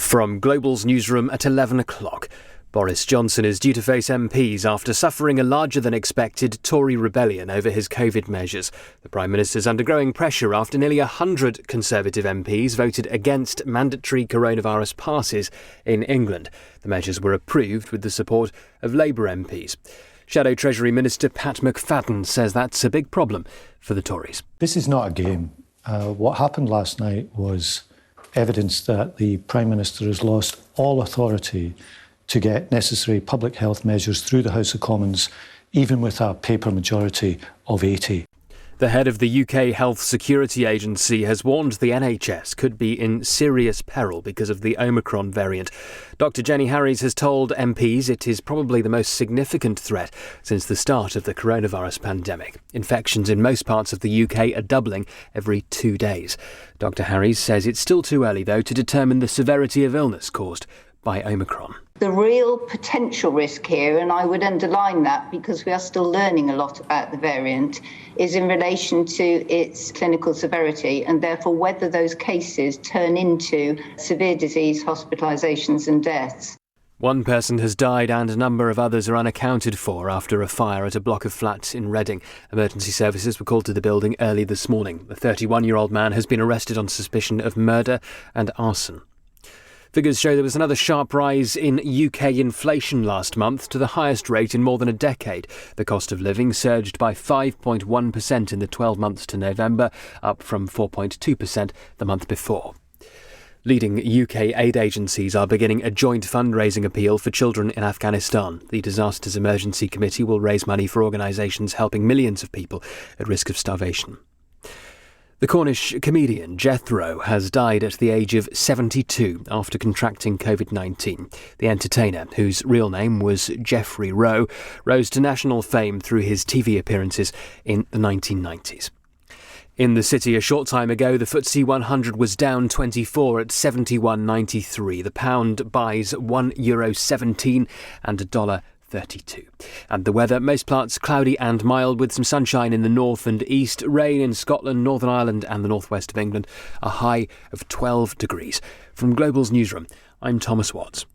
From Global's newsroom at 11 o'clock, Boris Johnson is due to face MPs after suffering a larger-than-expected Tory rebellion over his COVID measures. The Prime Minister's under growing pressure after nearly 100 Conservative MPs voted against mandatory coronavirus passes in England. The measures were approved with the support of Labour MPs. Shadow Treasury Minister Pat McFadden says that's a big problem for the Tories. This is not a game. What happened last night was evidence that the Prime Minister has lost all authority to get necessary public health measures through the House of Commons, even with a paper majority of 80. The head of the UK Health Security Agency has warned the NHS could be in serious peril because of the Omicron variant. Dr Jenny Harries has told MPs it is probably the most significant threat since the start of the coronavirus pandemic. Infections in most parts of the UK are doubling every 2 days. Dr Harries says it's still too early, though, to determine the severity of illness caused by Omicron. The real potential risk here, and I would underline that because we are still learning a lot about the variant, is in relation to its clinical severity and therefore whether those cases turn into severe disease, hospitalisations and deaths. One person has died and a number of others are unaccounted for after a fire at a block of flats in Reading. Emergency services were called to the building early this morning. The 31-year-old man has been arrested on suspicion of murder and arson. Figures show there was another sharp rise in UK inflation last month to the highest rate in more than a decade. The cost of living surged by 5.1% in the 12 months to November, up from 4.2% the month before. Leading UK aid agencies are beginning a joint fundraising appeal for children in Afghanistan. The Disasters Emergency Committee will raise money for organisations helping millions of people at risk of starvation. The Cornish comedian Jethro has died at the age of 72 after contracting COVID-19. The entertainer, whose real name was Geoffrey Rowe, rose to national fame through his TV appearances in the 1990s. In the city a short time ago, the FTSE 100 was down 24 at 71.93. The pound buys €1.17 and $1.32. And the weather, most parts cloudy and mild with some sunshine in the north and east, rain in Scotland, Northern Ireland and the northwest of England, a high of 12 degrees. From Global's newsroom, I'm Thomas Watts.